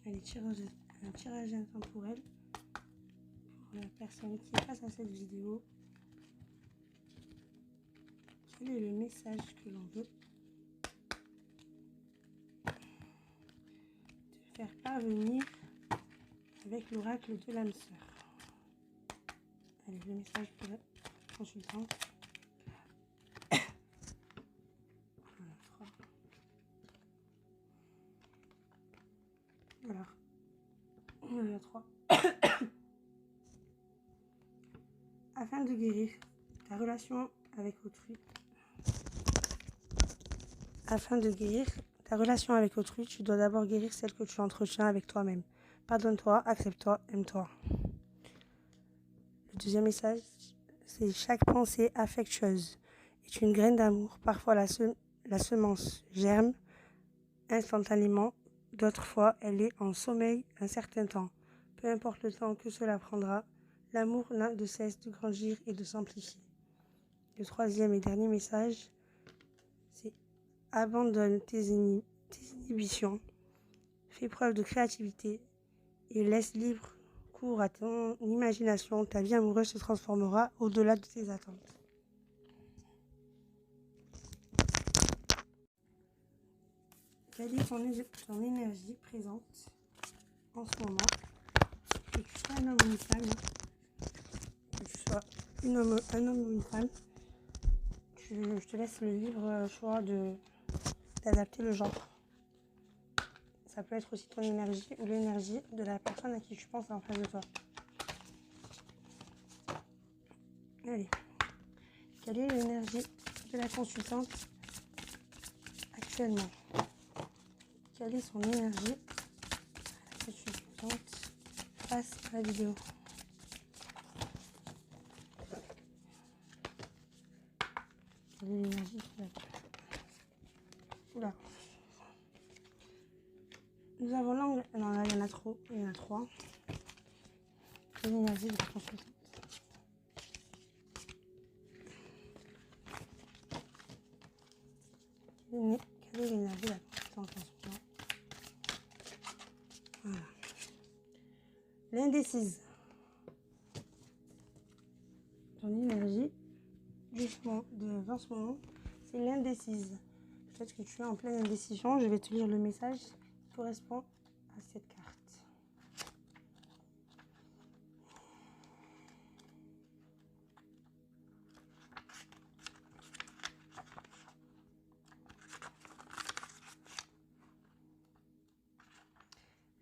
Allez, un tirage intemporel pour la personne qui est face à cette vidéo. Quel est le message que l'on veut te faire parvenir avec l'oracle de l'âme sœur? Allez, le message pour la consultante. Alors, on en a 3. Afin de guérir ta relation avec autrui. Afin de guérir ta relation avec autrui, tu dois d'abord guérir celle que tu entretiens avec toi-même. Pardonne-toi, accepte-toi, aime-toi. Le deuxième message, c'est chaque pensée affectueuse est une graine d'amour. Parfois la semence germe instantanément, d'autres fois elle est en sommeil un certain temps. Peu importe le temps que cela prendra, l'amour n'a de cesse de grandir et de s'amplifier. Le troisième et dernier message, c'est abandonne tes inhibitions, fais preuve de créativité et laisse libre cours à ton imagination. Ta vie amoureuse se transformera au-delà de tes attentes. Quelle est ton énergie présente en ce moment? Que tu sois un homme ou une femme, un homme ou une femme, je te laisse le libre choix d'adapter le genre. Ça peut être aussi ton énergie ou l'énergie de la personne à qui tu penses en face de toi. Allez. Quelle est l'énergie de la consultante actuellement? Quelle est son énergie la consultante face à la vidéo? Quelle est l'énergie de la... Oula. Nous avons l'angle... Non, là, il y en a trop. Il y en a 3. Quelle est l'énergie de la consultante? Quelle est l'énergie de la consultante en ce moment? Voilà. L'indécise. Ton énergie, justement, dans ce moment, c'est l'indécise. Peut-être que tu es en pleine indécision. Je vais te lire le message qui correspond à cette carte.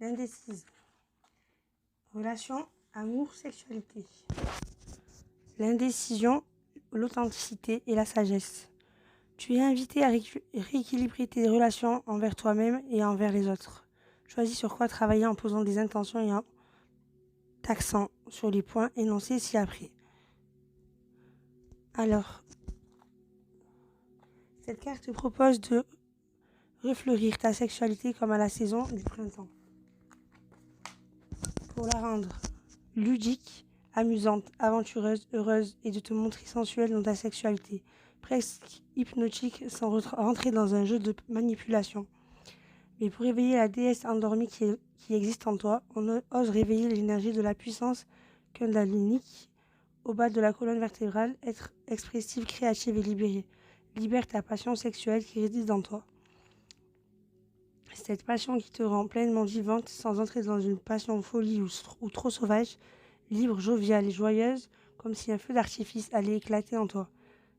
L'indécise. Relation, amour, sexualité. L'indécision, l'authenticité et la sagesse. Tu es invité à rééquilibrer tes relations envers toi-même et envers les autres. Choisis sur quoi travailler en posant des intentions et en t'axant sur les points énoncés ci-après. Alors, cette carte te propose de refleurir ta sexualité comme à la saison du printemps. Pour la rendre ludique, amusante, aventureuse, heureuse et de te montrer sensuelle dans ta sexualité, presque hypnotique sans rentrer dans un jeu de manipulation. Mais pour réveiller la déesse endormie qui existe en toi, on ose réveiller l'énergie de la puissance kundalinique au bas de la colonne vertébrale, être expressive, créative et libérée. Libère ta passion sexuelle qui réside en toi. Cette passion qui te rend pleinement vivante sans entrer dans une passion folie ou trop sauvage, libre, joviale et joyeuse, comme si un feu d'artifice allait éclater en toi.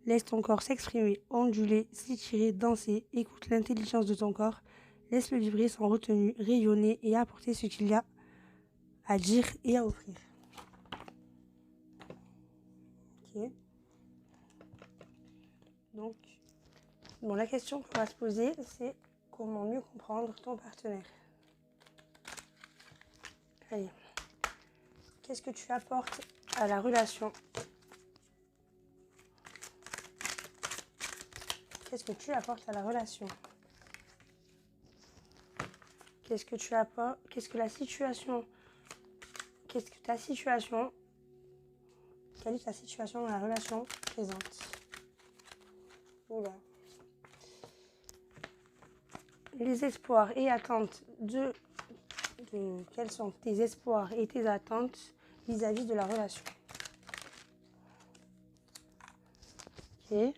Laisse ton corps s'exprimer, onduler, s'étirer, danser, écoute l'intelligence de ton corps, laisse-le vibrer sans retenue, rayonner et apporter ce qu'il y a à dire et à offrir. Ok. Donc, la question qu'on va se poser, c'est comment mieux comprendre ton partenaire. Allez. Qu'est-ce que tu apportes à la relation? Qu'est-ce que tu apportes à la relation? Qu'est-ce que tu apportes? Qu'est-ce que ta situation? Quelle est ta situation dans la relation présente? Oula. Les espoirs et attentes de quels sont tes espoirs et tes attentes vis-à-vis de la relation. Ok.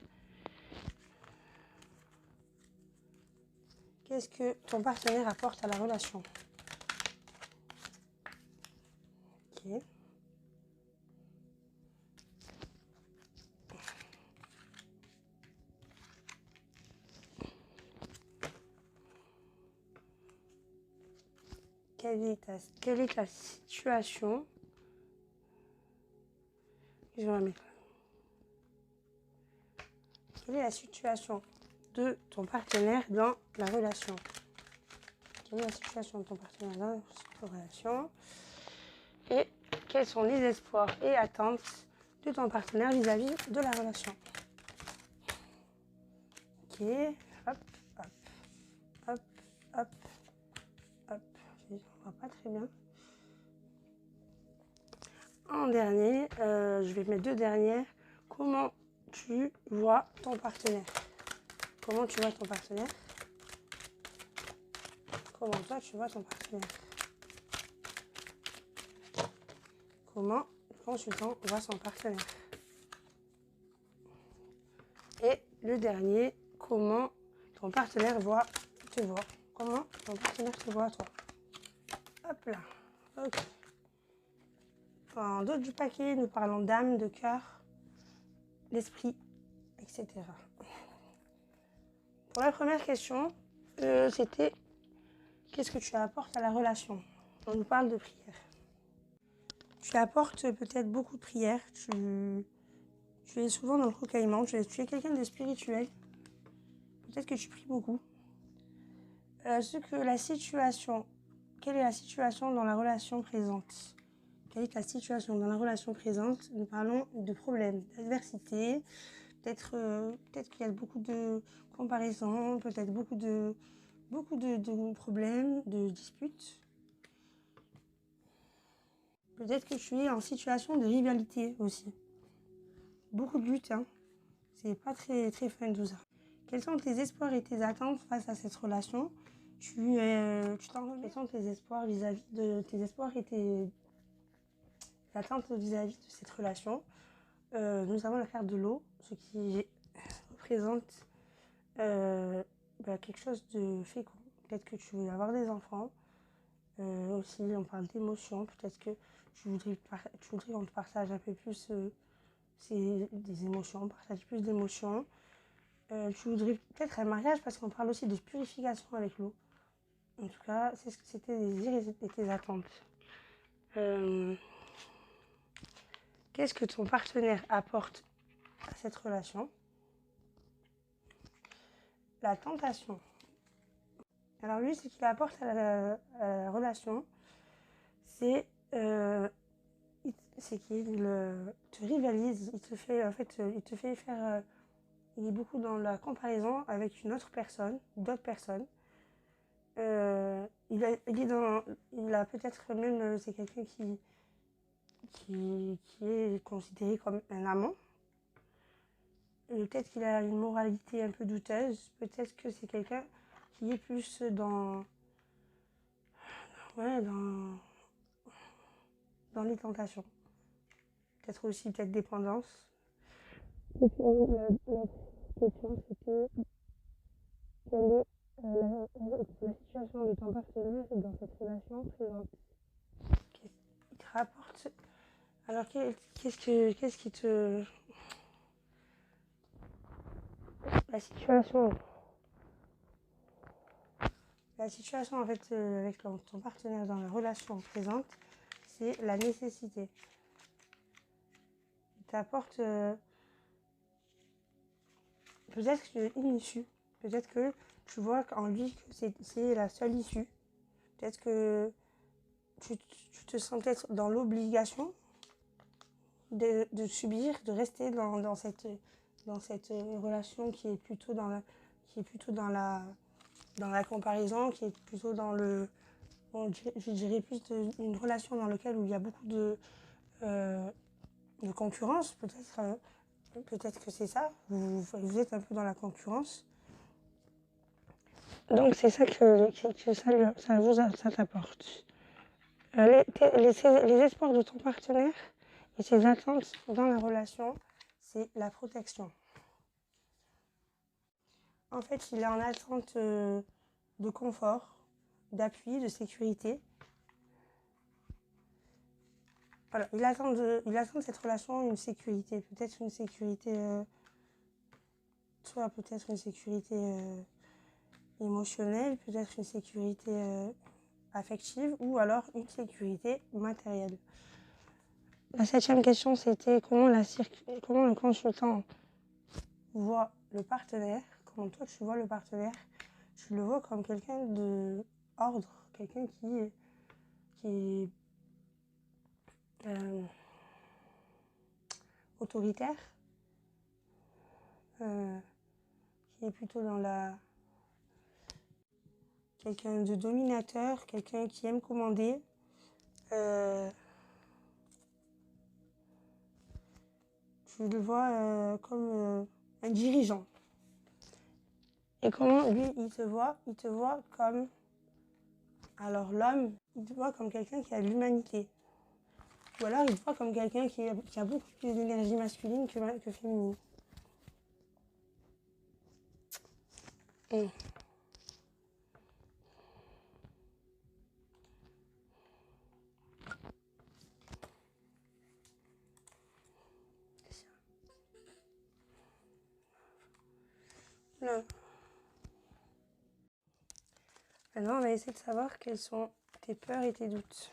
Qu'est-ce que ton partenaire apporte à la relation? Ok. Quelle est ta situation? Je vais la mettre. Quelle est la situation de ton partenaire dans la relation? Quelle est la situation de ton partenaire dans cette relation? Et quels sont les espoirs et attentes de ton partenaire vis-à-vis de la relation? Ok, hop, hop, hop, hop, hop. Je ne vois pas très bien. En dernier, je vais mettre deux dernières. Comment tu vois ton partenaire? Comment tu vois ton partenaire? Comment toi tu vois ton partenaire? Comment le consultant voit son partenaire? Et le dernier, comment ton partenaire te voit? Comment ton partenaire te voit toi? Hop là. Ok. En dos du paquet, nous parlons d'âme, de cœur, d'esprit, etc. Pour la première question, c'était qu'est-ce que tu apportes à la relation? On nous parle de prière. Tu apportes peut-être beaucoup de prières. Tu es souvent dans le recueillement. Tu es quelqu'un de spirituel. Peut-être que tu pries beaucoup. Quelle est la situation dans la relation présente? Quelle est ta situation dans la relation présente? Nous parlons de problèmes, d'adversité. Peut-être qu'il y a beaucoup de comparaisons, peut-être beaucoup de problèmes, de disputes. Peut-être que tu es en situation de rivalité aussi. Beaucoup de lutte, hein. C'est pas très, très fun tout ça. Quels sont tes espoirs et tes attentes face à cette relation? Quels sont tes espoirs vis-à-vis de tes espoirs et tes attentes vis-à-vis de cette relation? Nous avons la carte de l'eau, ce qui représente quelque chose de fécond. Peut-être que tu veux avoir des enfants. Aussi, on parle d'émotions. Peut-être que tu voudrais qu'on te partage un peu plus des émotions, on partage plus d'émotions. Tu voudrais peut-être un mariage parce qu'on parle aussi de purification avec l'eau. En tout cas, c'était tes désirs et tes attentes. Qu'est-ce que ton partenaire apporte à cette relation? La tentation. Alors lui, ce qu'il apporte à la relation, c'est qu'il te rivalise, il te fait faire... il est beaucoup dans la comparaison avec une autre personne, d'autres personnes. Il a peut-être même, c'est quelqu'un qui est considéré comme un amant. Peut-être qu'il a une moralité un peu douteuse. Peut-être que c'est quelqu'un qui est plus dans les tentations. Peut-être aussi dépendance. Et puis, la question, c'était quelle est la situation de ton partenaire dans cette relation présente? Il te rapporte. Alors, qu'est-ce qui te... La situation en fait avec ton partenaire dans la relation présente, c'est la nécessité. Il t'apporte peut-être une issue. Peut-être que tu vois en lui que c'est la seule issue. Peut-être que tu te sens peut-être dans l'obligation de subir, de rester dans cette relation qui est plutôt dans la comparaison, qui est plutôt dans je dirais plus une relation dans laquelle il y a beaucoup de concurrence, peut-être. Peut-être que c'est ça, vous êtes un peu dans la concurrence. Donc c'est ça que ça t'apporte. Les espoirs de ton partenaire et ses attentes dans la relation, c'est la protection. En fait, il est en attente de confort, d'appui, de sécurité. Voilà, il attend de cette relation une sécurité, peut-être une sécurité, soit peut-être une sécurité émotionnelle, peut-être une sécurité affective ou alors une sécurité matérielle. La 7e question, c'était comment le consultant voit le partenaire, comment toi tu vois le partenaire. Tu le vois comme quelqu'un de ordre, quelqu'un qui est autoritaire, qui est plutôt dans quelqu'un de dominateur, quelqu'un qui aime commander. Tu le vois comme un dirigeant. Et comment lui, il te voit comme... Alors l'homme, il te voit comme quelqu'un qui a de l'humanité. Ou alors il te voit comme quelqu'un qui a beaucoup plus d'énergie masculine que féminine. Non. Maintenant, on va essayer de savoir quelles sont tes peurs et tes doutes.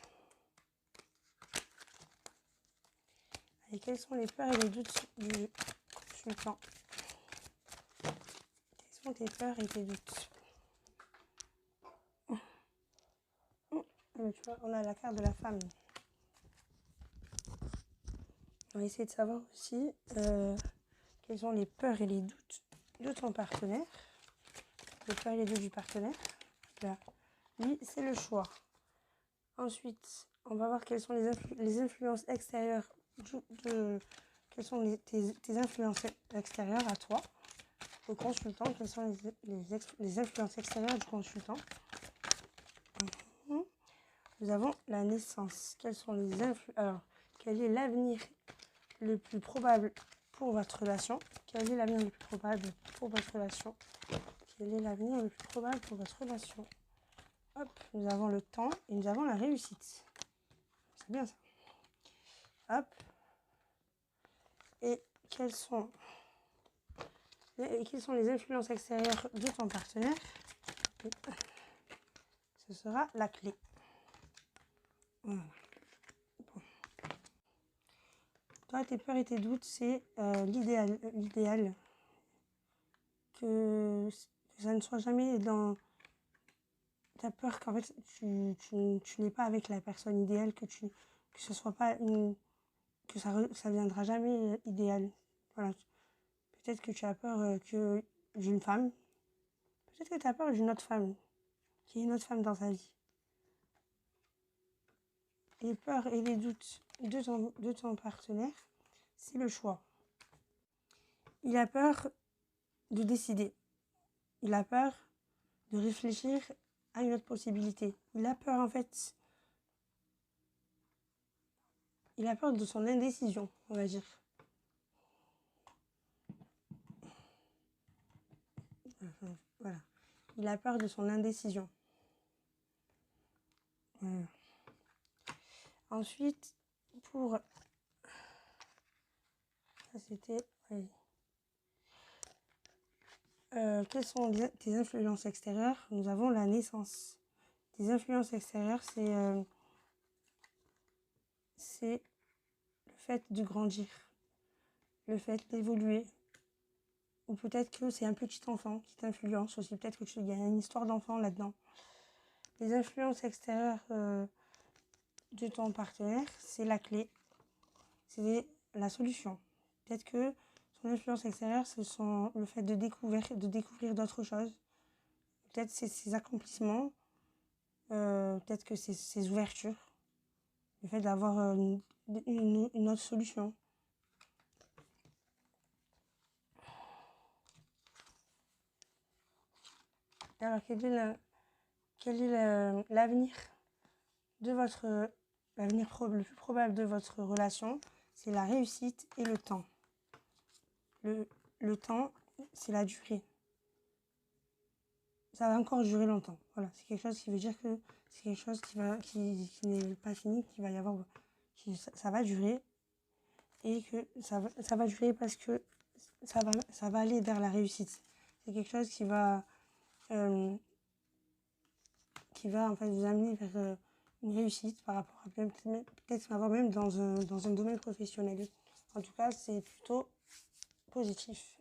Et quelles sont les peurs et les doutes du consultant? Quelles sont tes peurs et tes doutes? Tu vois, on a la carte de la femme. On va essayer de savoir aussi quelles sont les peurs et les doutes de ton partenaire. Les peurs et les doutes du partenaire. Là, lui, c'est le choix. Ensuite, on va voir quelles sont les influences extérieures quelles sont tes influences extérieures à toi, au consultant. Quelles sont les influences extérieures du consultant? Nous avons la naissance. Quelles sont les influences? Alors, quel est l'avenir le plus probable pour votre relation? Quel est l'avenir le plus probable pour votre relation? Quel est l'avenir le plus probable pour votre relation? Hop, nous avons le temps et nous avons la réussite. C'est bien ça. Hop. Et quelles sont les influences extérieures de ton partenaire? Ce sera la clé. Voilà. Bon. Toi, tes peurs et tes doutes, c'est l'idéal. Que ça ne soit jamais dans... Tu as peur qu'en fait, tu n'es pas avec la personne idéale, que ce soit pas une... que ça viendra jamais idéal. Voilà. Peut-être que tu as peur d'une femme. Peut-être que tu as peur d'une autre femme. Qu'il y ait une autre femme dans ta vie. Les peurs et les doutes de ton partenaire, c'est le choix. Il a peur de décider. Il a peur de réfléchir à une autre possibilité. Il a peur, en fait... Il a peur de son indécision, on va dire. Voilà. Il a peur de son indécision. Voilà. Ensuite, pour... Ça, c'était... Oui. Quelles sont tes influences extérieures? Nous avons la naissance. Tes influences extérieures, c'est le fait de grandir, le fait d'évoluer. Ou peut-être que c'est un petit enfant qui t'influence aussi. Peut-être qu'il y a une histoire d'enfant là-dedans. Les influences extérieures de ton partenaire, c'est la clé. C'est la solution. Peut-être que son influence extérieure, c'est le fait de découvrir d'autres choses. Peut-être c'est ses accomplissements. Peut-être que c'est ses ouvertures. Le fait d'avoir une autre solution. Alors, quel est l'avenir de votre l'avenir le plus probable de votre relation, c'est la réussite et le temps. Le temps, c'est la durée. Ça va encore durer longtemps. Voilà, c'est quelque chose qui veut dire que c'est quelque chose qui n'est pas fini, qui va y avoir, ça va durer et que ça va durer parce que ça va aller vers la réussite. C'est quelque chose qui va en fait vous amener vers une réussite par rapport à peut-être avoir même dans un domaine professionnel. En tout cas, c'est plutôt positif.